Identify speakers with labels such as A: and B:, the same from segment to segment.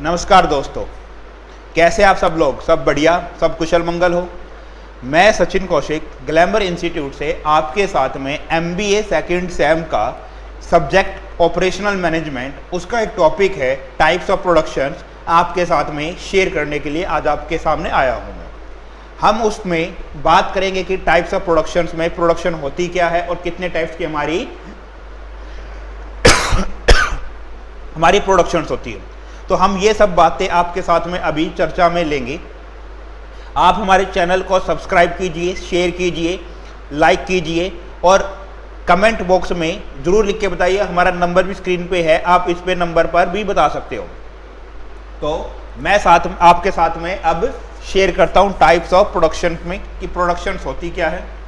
A: नमस्कार दोस्तों, कैसे आप सब लोग? सब बढ़िया, सब कुशल मंगल हो। मैं सचिन कौशिक ग्लैमर इंस्टीट्यूट से आपके साथ में MBA सेकंड सेम का सब्जेक्ट ऑपरेशनल मैनेजमेंट, उसका एक टॉपिक है टाइप्स ऑफ प्रोडक्शंस, आपके साथ में शेयर करने के लिए आज आपके सामने आया हूँ मैं। हम उसमें बात करेंगे कि टाइप्स ऑफ प्रोडक्शंस में प्रोडक्शन होती क्या है और कितने टाइप्स की हमारी प्रोडक्शंस होती है। तो हम ये सब बातें आपके साथ में अभी चर्चा में लेंगे। आप हमारे चैनल को सब्सक्राइब कीजिए, शेयर कीजिए, लाइक कीजिए और कमेंट बॉक्स में ज़रूर लिख के बताइए। हमारा नंबर भी स्क्रीन पे है, आप इस पे नंबर पर भी बता सकते हो। तो मैं आपके साथ में अब शेयर करता हूँ टाइप्स ऑफ प्रोडक्शन में कि प्रोडक्शंस होती क्या है।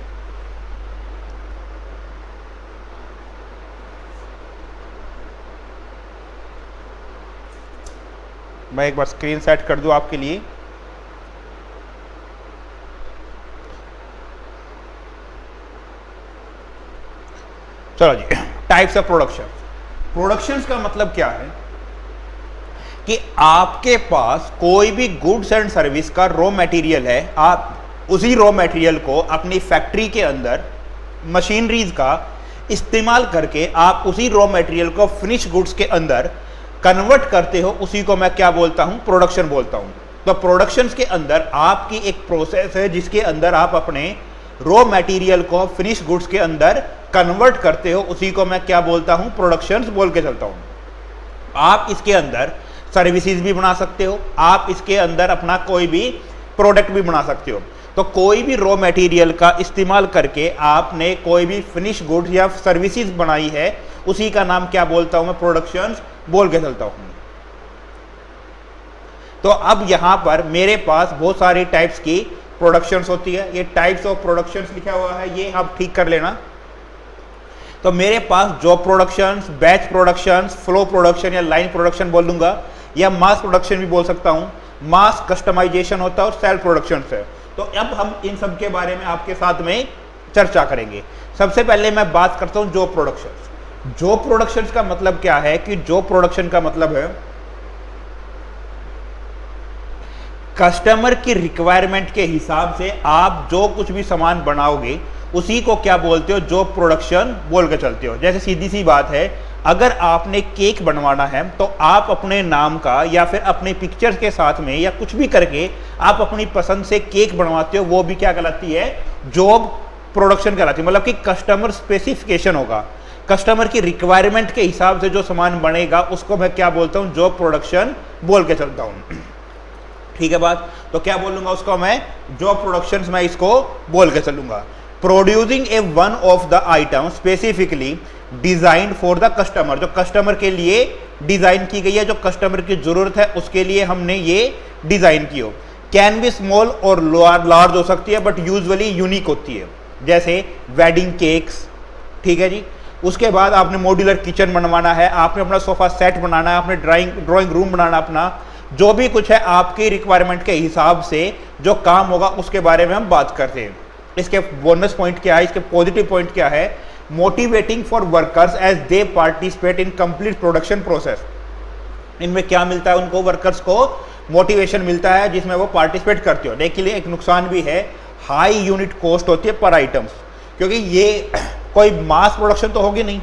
A: मैं एक बार स्क्रीन सेट कर दूं आपके लिए। चलो जी, टाइप्स ऑफ प्रोडक्शंस का मतलब क्या है कि आपके पास कोई भी गुड्स एंड सर्विस का रॉ मटेरियल है, आप उसी रॉ मटेरियल को अपनी फैक्ट्री के अंदर मशीनरीज का इस्तेमाल करके आप उसी रॉ मटेरियल को फिनिश गुड्स के अंदर कन्वर्ट करते हो, उसी को मैं क्या बोलता हूं? प्रोडक्शन बोलता हूं। तो प्रोडक्शंस के अंदर आपकी एक प्रोसेस है जिसके अंदर आप अपने रॉ मटेरियल को फिनिश गुड्स के अंदर कन्वर्ट करते हो, उसी को मैं क्या बोलता हूं? प्रोडक्शंस बोल के चलता हूं। आप इसके अंदर सर्विसेज भी बना सकते हो, आप इसके अंदर अपना कोई भी प्रोडक्ट भी बना सकते हो। तो कोई भी रॉ मटेरियल का इस्तेमाल करके आपने कोई भी फिनिश गुड्स या सर्विसेज बनाई है, उसी का नाम क्या बोलता हूं मैं? प्रोडक्शंस बोल के चलता हूं। तो अब यहां पर मेरे पास बहुत सारी टाइप्स की प्रोडक्शंस होती है। ये टाइप्स ऑफ प्रोडक्शंस लिखा हुआ है, ये आप ठीक कर लेना। तो मेरे पास job productions, batch productions, flow production या लाइन प्रोडक्शन बोल दूंगा, या मास प्रोडक्शन भी बोल सकता हूं। मास कस्टमाइजेशन होता है और सेल्फ प्रोडक्शन है। तो अब हम इन सब के बारे में आपके साथ में चर्चा करेंगे। सबसे पहले मैं बात करता हूं जॉब प्रोडक्शंस। जॉब प्रोडक्शंस का मतलब क्या है कि जॉब प्रोडक्शन का मतलब है कस्टमर की रिक्वायरमेंट के हिसाब से आप जो कुछ भी सामान बनाओगे, उसी को क्या बोलते हो? जॉब प्रोडक्शन बोल के चलते हो। जैसे सीधी सी बात है, अगर आपने केक बनवाना है तो आप अपने नाम का या फिर अपने पिक्चर्स के साथ में या कुछ भी करके आप अपनी पसंद से केक बनवाते हो, वो भी क्या कहलाती है? जॉब प्रोडक्शन कहलाती है। मतलब कि कस्टमर स्पेसिफिकेशन होगा, कस्टमर की रिक्वायरमेंट के हिसाब से जो सामान बनेगा, उसको मैं क्या बोलता हूं? जॉब प्रोडक्शन बोल के चलता हूं। ठीक है बात? तो क्या बोलूंगा उसको मैं? जॉब प्रोडक्शंस मैं इसको बोल के चलूंगा। Producing A one of the item specifically design for the customer, जो कस्टमर के लिए डिजाइन की गई है, जो कस्टमर की जरूरत है उसके लिए हमने ये डिजाइन की हो। कैन बी स्मॉल और लार्ज हो सकती है, बट यूजुअली यूनिक होती है। जैसे वेडिंग केक्स, ठीक है जी। उसके बाद आपने मॉड्यूलर किचन बनवाना है, आपने अपना सोफा सेट बनाना है, आपने ड्राइंग रूम बनाना, अपना जो भी कुछ है आपकी रिक्वायरमेंट के हिसाब से जो काम होगा उसके बारे में हम बात करते हैं। इसके बोनस पॉइंट क्या है, इसके पॉजिटिव पॉइंट क्या है? Motivating for workers as they participate in complete production process. इनमें क्या मिलता है उनको? वर्कर्स को मोटिवेशन मिलता है जिसमें वो पार्टिसिपेट करते हो। लेकिन एक नुकसान भी है, हाई यूनिट कॉस्ट होती है पर आइटम्स, क्योंकि ये कोई मास प्रोडक्शन तो होगी नहीं,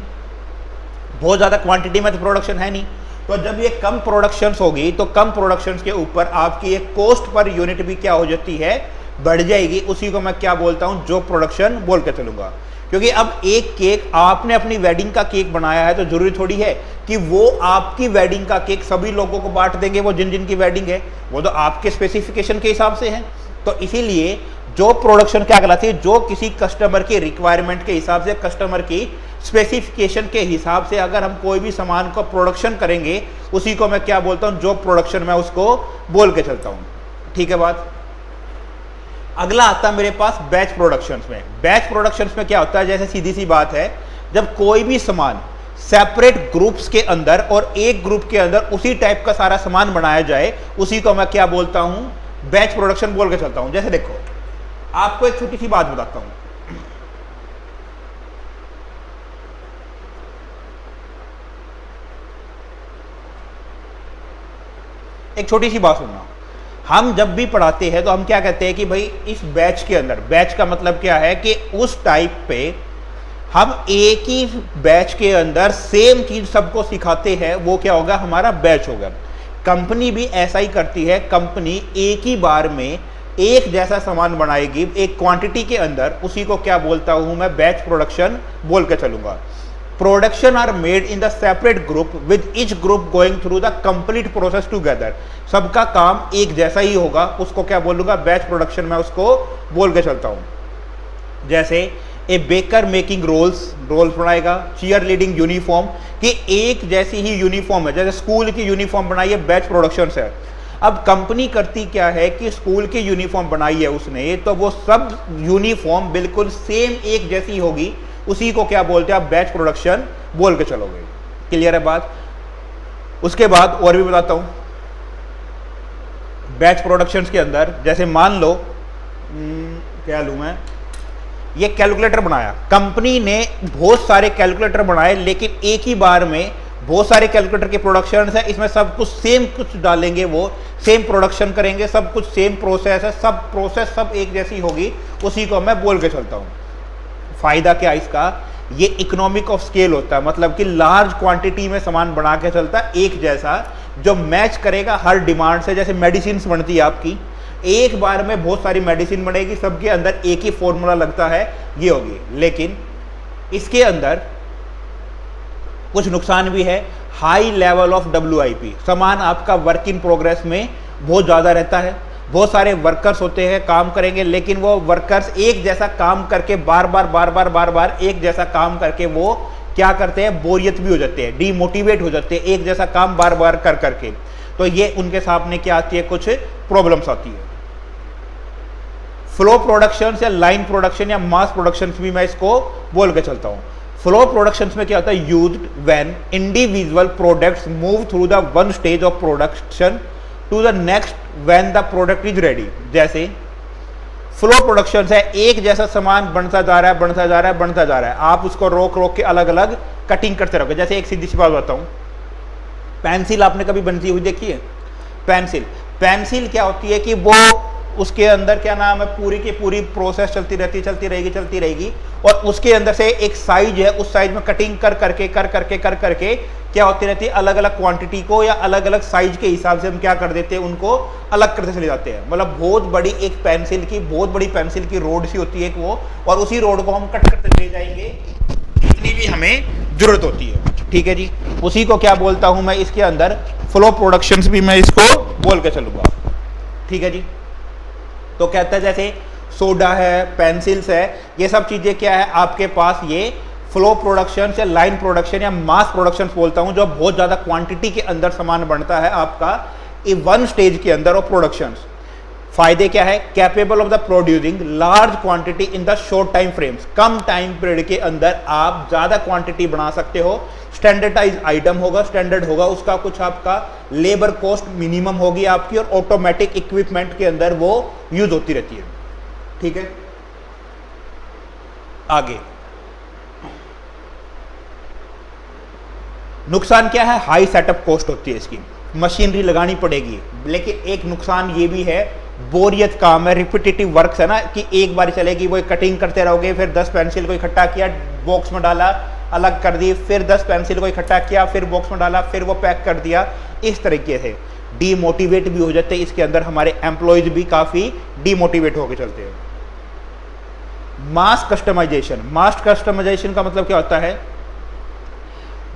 A: बहुत ज़्यादा क्वांटिटी में तो प्रोडक्शन है नहीं। तो जब ये कम प्रोडक्शंस होगी तो कम प्रोडक्शंस के ऊपर आपकी एक कॉस्ट पर यूनिट भी क्या हो जाती है? बढ़ जाएगी। उसी को मैं क्या बोलता हूं? जॉब प्रोडक्शन बोल के चलूंगा। क्योंकि अब एक केक आपने अपनी वेडिंग का केक बनाया है, तो जरूरी थोड़ी है कि वो आपकी वेडिंग का केक सभी लोगों को बांट देंगे। वो जिन जिन की वेडिंग है वो तो आपके स्पेसिफिकेशन के हिसाब से है। तो इसीलिए जॉब प्रोडक्शन क्या कहलाती है? जो किसी कस्टमर की रिक्वायरमेंट के हिसाब से, कस्टमर की स्पेसिफिकेशन के हिसाब से अगर हम कोई भी सामान को प्रोडक्शन करेंगे, उसी को मैं क्या बोलता हूं? जॉब प्रोडक्शन मैं उसको बोल के चलता हूं। ठीक है बात? अगला आता है मेरे पास बैच प्रोडक्शंस में। बैच प्रोडक्शंस में क्या होता है? जैसे सीधी सी बात है, जब कोई भी सामान सेपरेट ग्रुप्स के अंदर और एक ग्रुप के अंदर उसी टाइप का सारा सामान बनाया जाए, उसी को मैं क्या बोलता हूं? बैच प्रोडक्शन बोल के चलता हूं। जैसे देखो, आपको एक छोटी सी बात बताता हूं। एक छोटी सी बात सुनना, हम जब भी पढ़ाते हैं तो हम क्या कहते हैं कि भाई इस बैच के अंदर, बैच का मतलब क्या है कि उस टाइप पे हम एक ही बैच के अंदर सेम चीज सबको सिखाते हैं, वो क्या होगा, हमारा बैच होगा। कंपनी भी ऐसा ही करती है, कंपनी एक ही बार में एक जैसा सामान बनाएगी एक क्वांटिटी के अंदर, उसी को क्या बोलता हूं मैं, बैच प्रोडक्शन बोल के चलूंगा। Production are made in the separate group with each group going through the complete process together. सबका काम एक जैसा ही होगा, उसको क्या बोलूंगा, बैच प्रोडक्शन, मैं उसको बोल के चलता हूं। जैसे ए बेकर मेकिंग रोल्स बनाएगा, चीयर लीडिंग यूनिफॉर्म, कि एक जैसी ही यूनिफॉर्म है, जैसे स्कूल की यूनिफॉर्म बनाई है, बैच प्रोडक्शन है। अब कंपनी करती क्या है कि स्कूल की यूनिफॉर्म बनाई है उसने, तो वो सब यूनिफॉर्म बिल्कुल सेम एक जैसी होगी, उसी को क्या बोलते हैं, आप बैच प्रोडक्शन बोल के चलोगे। क्लियर है बात? उसके बाद और भी बताता हूं, बैच प्रोडक्शन के अंदर जैसे मान लो क्या लूं मैं, ये कैलकुलेटर बनाया, कंपनी ने बहुत सारे कैलकुलेटर बनाए, लेकिन एक ही बार में बहुत सारे कैलकुलेटर के प्रोडक्शन है, इसमें सब कुछ सेम कुछ डालेंगे, वो सेम प्रोडक्शन करेंगे, सब कुछ सेम प्रोसेस है, सब प्रोसेस सब एक जैसी होगी, उसी को मैं बोल के चलता हूँ। फायदा क्या इसका, ये इकोनॉमिक ऑफ स्केल होता है, मतलब कि लार्ज क्वांटिटी में सामान बना के चलता है एक जैसा, जो मैच करेगा हर डिमांड से। जैसे मेडिसिन बनती है आपकी, एक बार में बहुत सारी मेडिसिन बनेगी, सबके अंदर एक ही फॉर्मूला लगता है, ये होगी। लेकिन इसके अंदर कुछ नुकसान भी है, हाई लेवल ऑफ WIP, सामान आपका वर्क इन प्रोग्रेस में बहुत ज़्यादा रहता है, बहुत सारे वर्कर्स होते हैं, काम करेंगे, लेकिन वो वर्कर्स एक जैसा काम करके बार बार एक जैसा काम करके वो क्या करते हैं, बोरियत भी हो जाते हैं, डीमोटिवेट हो जाते हैं, एक जैसा काम बार बार कर करके, तो ये उनके सामने क्या आती है, कुछ प्रॉब्लम्स आती है। फ्लो प्रोडक्शन या लाइन प्रोडक्शन या मास प्रोडक्शन भी मैं इसको बोल के चलता हूं। फ्लो प्रोडक्शन में क्या होता है, used when individual products move through the one stage of production to the next when the product is ready. जैसे फ्लो प्रोडक्शन है, एक जैसा सामान बनता जा रहा है, आप उसको रोक रोक के अलग अलग कटिंग करते रहोगे। जैसे एक सीधी सी बात बताऊं, पेंसिल आपने कभी बनती हुई देखी है? पेंसिल क्या होती है कि वो उसके अंदर क्या नाम है, पूरी की पूरी प्रोसेस चलती रहेगी, और उसके अंदर से एक साइज है, उस साइज में कटिंग कर करके क्या होती रहती है, अलग अलग क्वांटिटी को या अलग अलग साइज के हिसाब से हम क्या कर देते हैं, उनको अलग करते चले जाते हैं। मतलब बहुत बड़ी पेंसिल की रोड सी होती है वो, और उसी रोड को हम कट करते चले जाएंगे जितनी भी हमें जरूरत होती है। ठीक है जी, उसी को क्या बोलता हूं मैं, इसके अंदर फ्लो प्रोडक्शंस भी मैं इसको बोल के चलूंगा। ठीक है जी, तो कहता है जैसे सोडा है, पेंसिल्स है, ये सब चीजें क्या है आपके पास, ये फ्लो प्रोडक्शन या लाइन प्रोडक्शन या मास प्रोडक्शन बोलता हूं, जो बहुत ज्यादा क्वांटिटी के अंदर सामान बनता है आपका वन स्टेज के अंदर ऑफ प्रोडक्शन। फायदे क्या है, capable of the producing large quantity in the short time frames, come time period के अंदर आप ज्यादा क्वांटिटी बना सकते हो। स्टैंडर्डाइज आइटम होगा, स्टैंडर्ड होगा उसका, कुछ आपका लेबर कॉस्ट मिनिमम होगी आपकी, और ऑटोमेटिक इक्विपमेंट के अंदर वो यूज होती रहती है। ठीक है, आगे नुकसान क्या है, हाई सेटअप कॉस्ट होती है इसकी, मशीनरी लगानी पड़ेगी। लेकिन एक नुकसान ये भी है, बोरियत काम है, रिपीटेटिव वर्क्स है ना, कि एक बार चलेगी, वो कटिंग करते रहोगे, फिर 10 पेंसिल को इकट्ठा किया, बॉक्स में डाला, अलग कर दी, फिर 10 पेंसिल को इकट्ठा किया, फिर बॉक्स में डाला, फिर वो पैक कर दिया। इस तरीके से डीमोटिवेट भी हो जाते हैं, इसके अंदर हमारे एम्प्लॉयज भी काफ़ी डीमोटिवेट होकर चलते हैं। मास कस्टमाइजेशन का मतलब क्या होता है,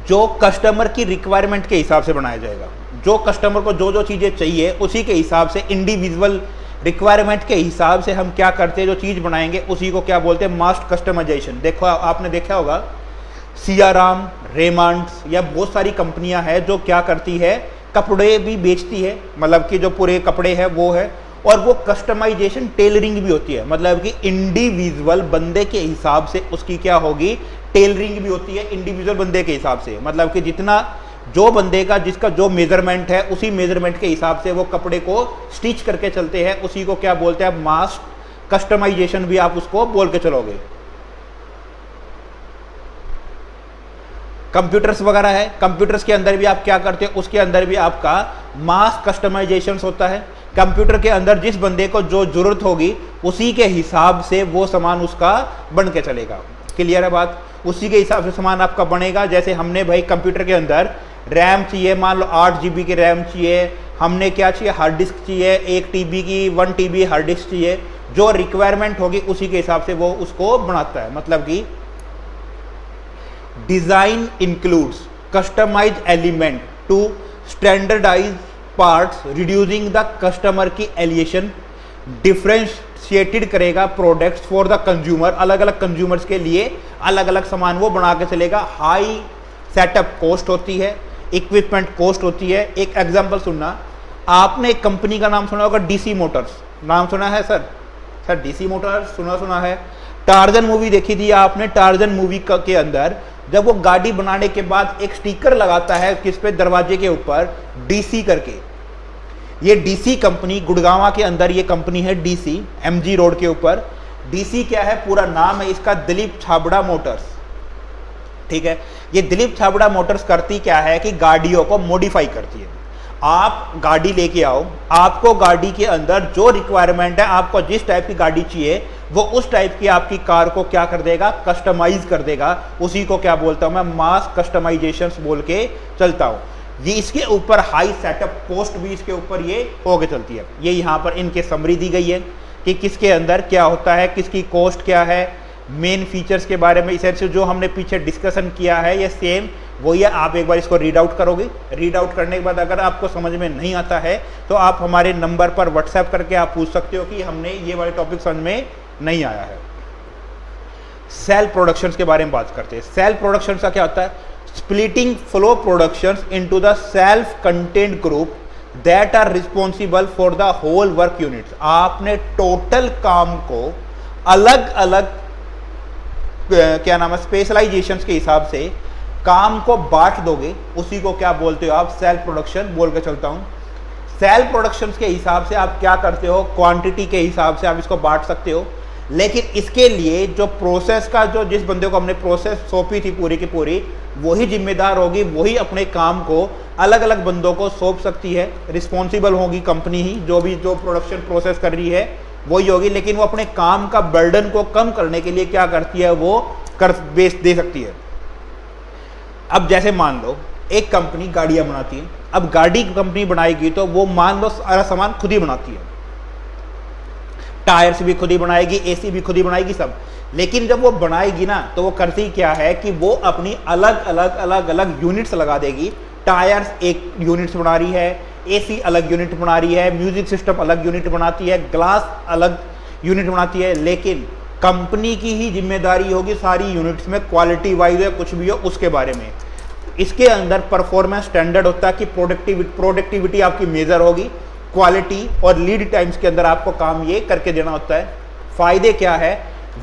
A: जो कस्टमर की रिक्वायरमेंट के हिसाब से बनाया जाएगा, जो कस्टमर को जो जो चीज़ें चाहिए उसी के हिसाब से, इंडिविजुअल रिक्वायरमेंट के हिसाब से हम क्या करते हैं, जो चीज़ बनाएंगे उसी को क्या बोलते हैं, मास कस्टमाइजेशन। देखो आपने देखा होगा सियाराम, रेमंड्स या बहुत सारी कंपनियां हैं जो क्या करती है, कपड़े भी बेचती है, मतलब कि जो पूरे कपड़े हैं वो है, और वो कस्टमाइजेशन टेलरिंग भी होती है, मतलब कि इंडिविजुअल बंदे के हिसाब से उसकी क्या होगी, टेलरिंग भी होती है इंडिविजुअल बंदे के हिसाब से, मतलब कि जितना जो बंदे का जिसका जो मेजरमेंट है उसी मेजरमेंट के हिसाब से वो कपड़े को स्टिच करके चलते हैं, उसी को क्या बोलते हैं, मास कस्टमाइजेशन भी आप उसको बोल के चलोगे। कंप्यूटर्स वगैरह है, कंप्यूटर्स के अंदर भी आप क्या करते हो, उसके अंदर भी आपका मास कस्टमाइजेशन होता है। कंप्यूटर के अंदर जिस बंदे को जो जरूरत होगी उसी के हिसाब से वो सामान उसका बन के चलेगा। क्लियर है बात? उसी के हिसाब से सामान आपका बनेगा। जैसे हमने भाई कंप्यूटर के अंदर रैम चाहिए, मान लो 8 GB की रैम चाहिए, हमने क्या चाहिए, हार्ड डिस्क चाहिए 1 TB की, 1 TB हार्ड डिस्क चाहिए, जो रिक्वायरमेंट होगी उसी के हिसाब से वो उसको बनाता है। मतलब कि design includes customise element to standardise parts reducing the customer की एलिएशन, डिफ्रेंशिएटेड करेगा प्रोडक्ट्स फॉर द कंज्यूमर, अलग अलग कंज्यूमर्स के लिए अलग अलग सामान वो बना के चलेगा। हाई सेटअप कॉस्ट होती है, इक्विपमेंट कॉस्ट होती है। एक एग्जांपल सुनना, आपने एक कंपनी का नाम सुना होगा DC मोटर्स, नाम सुना है सर? सर DC मोटर्स सुना है। टार्जन मूवी देखी थी आपने? टार्जन मूवी के अंदर जब वो गाड़ी बनाने के बाद एक स्टिकर लगाता है किस पे, दरवाजे के ऊपर DC करके। ये DC कंपनी गुड़गांव के अंदर ये कंपनी है, DC MG रोड के ऊपर। DC क्या है, पूरा नाम है इसका दिलीप छाबड़ा मोटर्स। ठीक है, ये दिलीप छाबड़ा मोटर्स करती क्या है कि गाड़ियों को मॉडिफाई करती है। आप गाड़ी लेके आओ, आपको गाड़ी के अंदर जो रिक्वायरमेंट है, आपको जिस टाइप की गाड़ी चाहिए वो उस टाइप की आपकी कार को क्या कर देगा, कस्टमाइज कर देगा। उसी को क्या बोलता हूं मैं, मास कस्टमाइजेशंस बोल के चलता हूं। ये इसके ऊपर हाई सेटअप कॉस्ट भी इसके ऊपर ये होके चलती है। ये यहाँ पर इनके समरी दी गई है कि किसके अंदर क्या होता है, किसकी कॉस्ट क्या है, मेन फीचर्स के बारे में। इसे जो हमने पीछे डिस्कशन किया है ये सेम वही है। आप एक बार इसको रीड आउट करोगे, रीड आउट करने के बाद अगर आपको समझ में नहीं आता है तो आप हमारे नंबर पर व्हाट्सएप करके आप पूछ सकते हो कि हमने ये वाले टॉपिक समझ में नहीं आया है। सेल प्रोडक्शंस के बारे में बात करते हैं। सेल प्रोडक्शंस का क्या होता है, splitting flow productions into the self content group that are responsible for the whole work units. आपने टोटल काम को अलग अलग क्या नाम है, स्पेशलाइजेशंस के हिसाब से काम को बांट दोगे, उसी को क्या बोलते हो आप, सेल प्रोडक्शन बोल के चलता हूं। सेल प्रोडक्शंस के हिसाब से आप क्या करते हो, क्वांटिटी के हिसाब से आप इसको बांट सकते हो। लेकिन इसके लिए जो प्रोसेस का, जो जिस बंदे को हमने प्रोसेस सौंपी थी पूरी की पूरी, वही जिम्मेदार होगी, वही अपने काम को अलग अलग बंदों को सौंप सकती है। रिस्पॉन्सिबल होगी कंपनी ही, जो भी जो प्रोडक्शन प्रोसेस कर रही है वही होगी। लेकिन वो अपने काम का बर्डन को कम करने के लिए क्या करती है, वो कर बेच दे सकती है। अब जैसे मान लो एक कंपनी गाड़ियां बनाती है, अब गाड़ी की कंपनी बनाएगी तो वो मान लो सारा सामान खुद ही बनाती है, टायर्स भी खुद ही बनाएगी, AC भी खुद ही बनाएगी, सब। लेकिन जब वो बनाएगी ना तो वो करती क्या है कि वो अपनी अलग अलग यूनिट्स लगा देगी। टायर्स एक यूनिट्स बना रही है, AC अलग यूनिट बना रही है, म्यूजिक सिस्टम अलग यूनिट बनाती है, ग्लास अलग यूनिट बनाती है। लेकिन कंपनी की ही जिम्मेदारी होगी सारी यूनिट्स में, क्वालिटी वाइज है कुछ भी हो उसके बारे में। इसके अंदर परफॉर्मेंस स्टैंडर्ड होता है कि प्रोडक्टिविटी आपकी मेजर होगी, क्वालिटी और लीड टाइम्स के अंदर आपको काम ये करके देना होता है। फायदे क्या है,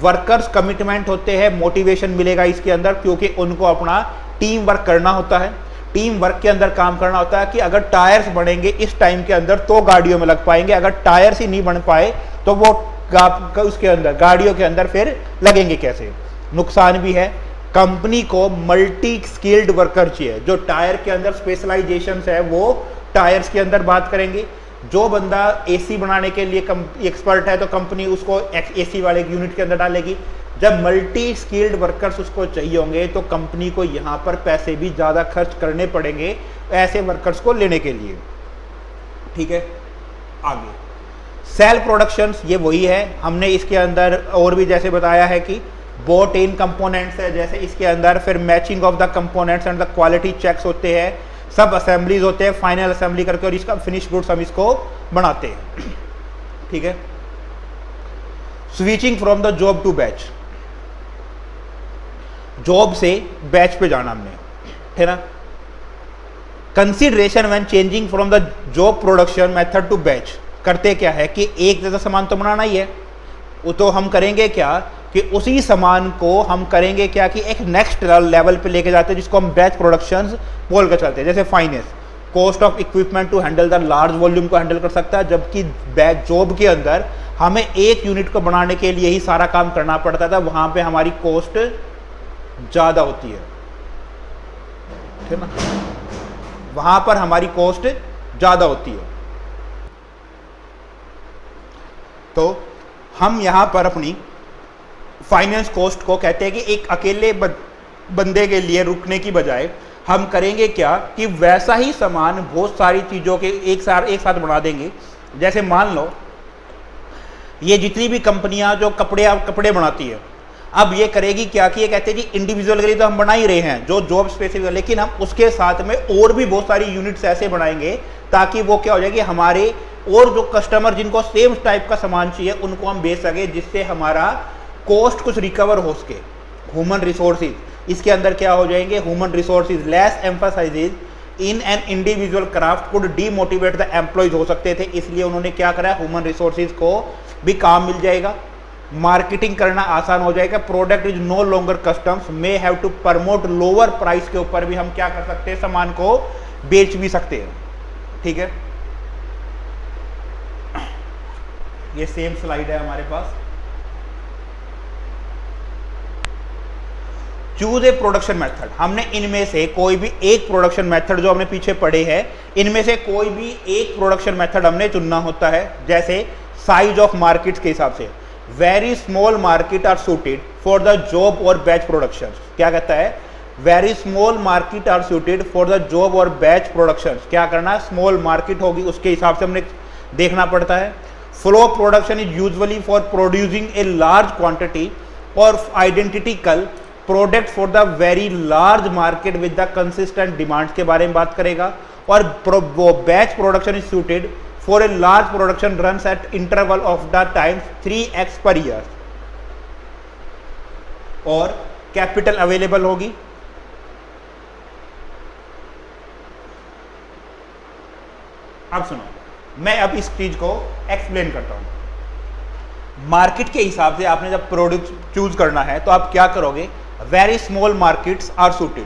A: वर्कर्स कमिटमेंट होते हैं, मोटिवेशन मिलेगा इसके अंदर, क्योंकि उनको अपना टीम वर्क करना होता है, टीम वर्क के अंदर काम करना होता है कि अगर टायर्स बनेंगे इस टाइम के अंदर तो गाड़ियों में लग पाएंगे, अगर टायर्स ही नहीं बन पाए तो वो उसके अंदर गाड़ियों के अंदर फिर लगेंगे कैसे। नुकसान भी है, कंपनी को मल्टी स्किल्ड वर्कर चाहिए। जो टायर के अंदर स्पेशलाइजेशन है वो टायर्स के अंदर बात करेंगे। जो बंदा AC बनाने के लिए एक्सपर्ट है तो कंपनी उसको AC वाले यूनिट के अंदर डालेगी। जब मल्टी स्किल्ड वर्कर्स उसको चाहिए होंगे तो कंपनी को यहाँ पर पैसे भी ज़्यादा खर्च करने पड़ेंगे ऐसे वर्कर्स को लेने के लिए। ठीक है, आगे सेल प्रोडक्शंस ये वही है। हमने इसके अंदर और भी जैसे बताया है कि बोट इन कंपोनेंट्स है, जैसे इसके अंदर फिर matching of the components and the quality checks होते हैं, सब असेंबलीज होते हैं, फाइनल असेंबली करके और इसका फिनिश गुड्स हम इसको बनाते हैं। ठीक है, switching from the job to batch, job से बैच पे जाना हमने, है ना। Consideration when changing from the job production method to batch, करते क्या है कि एक जैसा सामान तो बनाना ही है, वो तो हम करेंगे क्या कि उसी सामान को हम करेंगे क्या कि एक नेक्स्ट लेवल पे लेके जाते हैं, जिसको हम बैच प्रोडक्शंस बोल कर चलते हैं। जैसे finance, cost of equipment to handle the large volume को हैंडल कर सकता है, जबकि बैच जॉब के अंदर हमें एक यूनिट को बनाने के लिए ही सारा काम करना पड़ता था, वहाँ पे हमारी कॉस्ट ज़्यादा होती है। थे ना, वहां पर हमारी कॉस्ट ज्यादा होती है। तो हम यहां पर अपनी फाइनेंस कॉस्ट को कहते हैं कि एक अकेले बंदे के लिए रुकने की बजाय हम करेंगे क्या कि वैसा ही सामान बहुत सारी चीजों के एक साथ बना देंगे। जैसे मान लो ये जितनी भी कंपनियां जो कपड़े बनाती है, अब ये करेगी क्या कि ये कहते हैं कि इंडिविजुअल के लिए तो हम बना ही रहे हैं जो जॉब स्पेसिफिक, लेकिन हम उसके साथ में और भी बहुत सारी यूनिट्स ऐसे बनाएंगे ताकि वो क्या हो जाएगी, हमारे और जो कस्टमर जिनको सेम टाइप का सामान चाहिए उनको हम बेच सके, जिससे हमारा कॉस्ट कुछ रिकवर हो सके। ह्यूमन रिसोर्सेज इसके अंदर क्या हो जाएंगे, human resources less emphasises in an individual craft could demotivate the employees हो सकते थे, इसलिए उन्होंने क्या करा, ह्यूमन रिसोर्सेज को भी काम मिल जाएगा, मार्केटिंग करना आसान हो जाएगा। Product is no longer customs may have to promote lower price के ऊपर भी हम क्या कर सकते हैं, सामान को बेच भी सकते हैं। ठीक है, ये सेम स्लाइड है हमारे पास। चूज ए प्रोडक्शन मेथड, हमने इनमें से कोई भी एक प्रोडक्शन मेथड जो हमने पीछे पढ़े हैं, इनमें से कोई भी एक प्रोडक्शन मेथड हमने चुनना होता है। जैसे साइज ऑफ मार्केट्स के हिसाब से, very small market are suited for the job और बैच प्रोडक्शन। क्या कहता है, very small market are suited for the job और बैच प्रोडक्शन। क्या करना है, स्मॉल मार्केट होगी उसके हिसाब से हमने देखना पड़ता है। Flow production is usually for producing a large quantity और identical product for the very large market with the consistent demands के बारे में बात करेगा। और batch production is suited for a large production runs at interval of the time 3x per year. और capital available होगी। अब सुनो, मैं अब इस चीज को एक्सप्लेन करता हूं। मार्केट के हिसाब से आपने जब प्रोडक्ट चूज करना है तो आप क्या करोगे, very small markets are suited,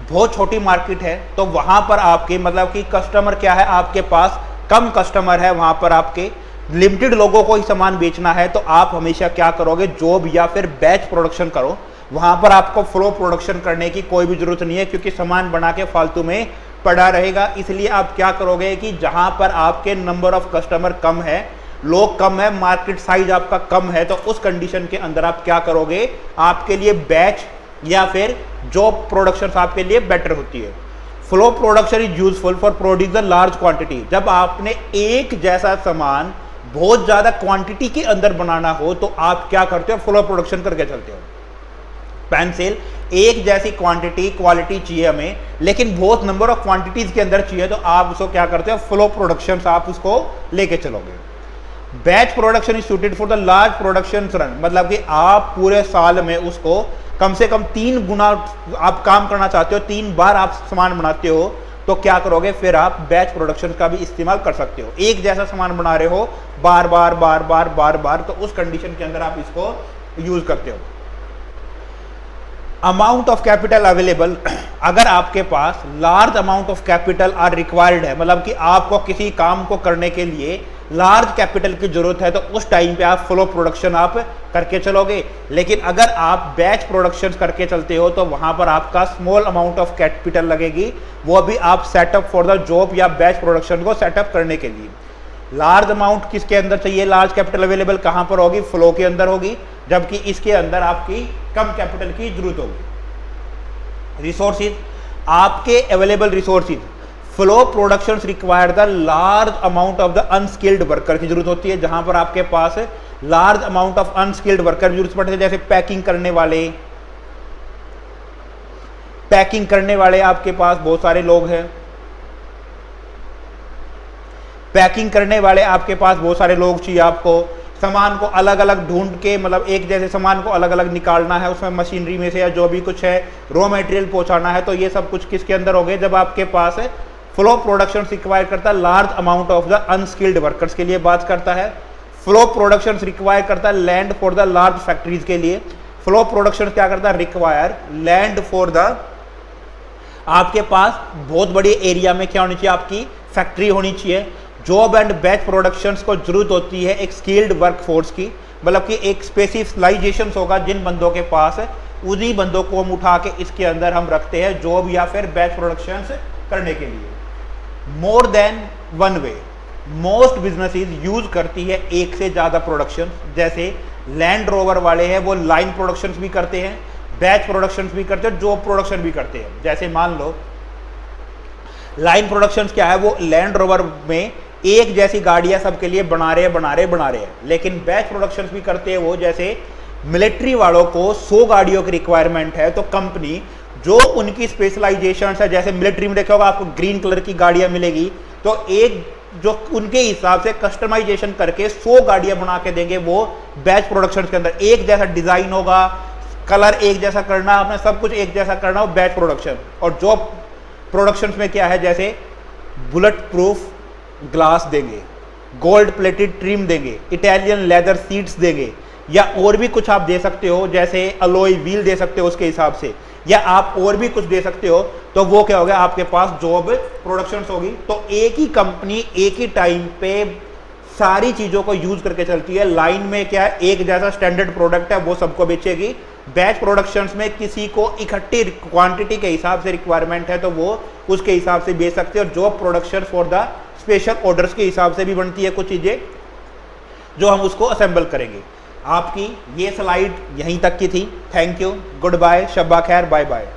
A: बहुत छोटी मार्केट है तो वहां पर आपके मतलब कि कस्टमर क्या है, आपके पास कम कस्टमर है, वहां पर आपके लिमिटेड लोगों को ही सामान बेचना है, तो आप हमेशा क्या करोगे, जॉब या फिर बैच प्रोडक्शन करो। वहां पर आपको फ्लो प्रोडक्शन करने की कोई भी जरूरत नहीं है, क्योंकि सामान बना के फालतू में पड़ा रहेगा। इसलिए आप क्या करोगे कि जहां पर आपके नंबर ऑफ कस्टमर कम है, लोग कम है, मार्केट साइज आपका कम है, तो उस कंडीशन के अंदर आप क्या करोगे, आपके लिए बैच या फिर जॉब प्रोडक्शन आपके लिए बेटर होती है। Flow production is useful for produce the large quantity. जब आपने एक जैसा सामान बहुत ज्यादा क्वांटिटी के अंदर बनाना हो तो आप क्या करते हो, फ्लो प्रोडक्शन करके चलते हो। पेंसिल एक जैसी क्वांटिटी क्वालिटी चाहिए हमें, लेकिन बहुत नंबर ऑफ क्वांटिटीज के अंदर चाहिए, तो आप उसको क्या करते हो, फ्लो प्रोडक्शन आप उसको लेके चलोगे। Batch production is suited for the large production run, मतलब कि आप पूरे साल में उसको कम से कम 3 गुना आप काम करना चाहते हो, 3 बार आप सामान बनाते हो, तो क्या करोगे, फिर आप बैच प्रोडक्शन का भी इस्तेमाल कर सकते हो। एक जैसा सामान बना रहे हो बार बार बार बार बार बार, तो उस कंडीशन के अंदर आप इसको यूज करते हो। अमाउंट ऑफ कैपिटल अवेलेबल, अगर आपके पास large amount of capital are required है, मतलब कि आपको किसी काम को करने के लिए लार्ज कैपिटल की जरूरत है, तो उस टाइम पे आप फ्लो प्रोडक्शन आप करके चलोगे। लेकिन अगर आप बैच प्रोडक्शन करके चलते हो तो वहां पर आपका स्मॉल अमाउंट ऑफ कैपिटल लगेगी, वो भी आप सेटअप फॉर द जॉब या बैच प्रोडक्शन को सेटअप करने के लिए। लार्ज अमाउंट किसके अंदर चाहिए, लार्ज कैपिटल अवेलेबल कहां पर होगी, फ्लो के अंदर होगी, जबकि इसके अंदर आपकी कम कैपिटल की जरूरत होगी। रिसोर्सेज, आपके available resources, flow production require the large amount of the unskilled worker की जरूरत होती है, जहां पर आपके पास large amount of unskilled worker की जरूरत पड़ती है। जैसे पैकिंग करने वाले आपके पास बहुत सारे लोग हैं, पैकिंग करने वाले आपके पास बहुत सारे लोग चाहिए। आपको सामान को अलग अलग ढूंढ के, मतलब एक जैसे सामान को अलग अलग निकालना है, उसमें मशीनरी में से या जो भी कुछ है रॉ मटेरियल पहुंचाना है, तो ये सब कुछ किसके अंदर हो गए, जब आपके पास है फ्लो प्रोडक्शन रिक्वायर करता है large amount of the unskilled workers के लिए बात करता है। फ्लो प्रोडक्शन रिक्वायर करता है land for the large factories के लिए। फ्लो प्रोडक्शन क्या करता है, रिक्वायर लैंड फॉर द, आपके पास बहुत बड़ी एरिया में क्या होनी चाहिए, आपकी फैक्ट्री होनी चाहिए। जॉब एंड बैच प्रोडक्शंस को जरूरत होती है एक स्किल्ड वर्कफोर्स की, मतलब कि एक स्पेशलाइजेशन होगा जिन बंदों के पास उन्हीं बंदों को हम उठा के इसके अंदर हम रखते हैं जॉब या फिर बैच प्रोडक्शंस करने के लिए। More than one way, most businesses use करती है एक से ज्यादा प्रोडक्शन। जैसे लैंड रोवर वाले हैं वो लाइन प्रोडक्शंस भी करते हैं, बैच प्रोडक्शंस भी करते हैं, जॉब प्रोडक्शन भी करते हैं। जैसे मान लो लाइन प्रोडक्शंस क्या है, वो लैंड रोवर में एक जैसी गाड़ियां सबके लिए बना रहे हैं। लेकिन बैच प्रोडक्शंस भी करते हैं वो, जैसे मिलिट्री वालों को 100 गाड़ियों की रिक्वायरमेंट है तो कंपनी जो उनकी स्पेशलाइजेशन है, जैसे मिलिट्री में देखा होगा आपको ग्रीन कलर की गाड़ियां मिलेगी, तो एक जो उनके हिसाब से कस्टमाइजेशन करके 100 गाड़ियां बना के देंगे वो बैच प्रोडक्शन के अंदर। एक जैसा डिजाइन होगा, कलर एक जैसा करना, आपने सब कुछ एक जैसा करना हो, बैच प्रोडक्शन। और जॉब प्रोडक्शन में क्या है, जैसे बुलेट प्रूफ ग्लास देंगे, गोल्ड प्लेटेड ट्रिम देंगे, इटालियन लेदर सीट्स देंगे, या और भी कुछ आप दे सकते हो, जैसे अलॉय व्हील दे सकते हो उसके हिसाब से, या आप और भी कुछ दे सकते हो। तो वो क्या हो गया, आपके पास जॉब प्रोडक्शन होगी। तो एक ही कंपनी एक ही टाइम पे सारी चीजों को यूज करके चलती है। लाइन में क्या है, एक जैसा स्टैंडर्ड प्रोडक्ट है वो सबको बेचेगी। बैच प्रोडक्शंस में किसी को इकट्ठी क्वांटिटी के हिसाब से रिक्वायरमेंट है तो वो उसके हिसाब से बेच सकते हैं। और job production for the special orders के हिसाब से भी बनती है कुछ चीजें जो हम उसको असेंबल करेंगे। आपकी ये स्लाइड यहीं तक की थी। थैंक यू, गुड बाय, शब्बा खैर, बाय बाय,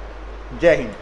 A: जय हिंद।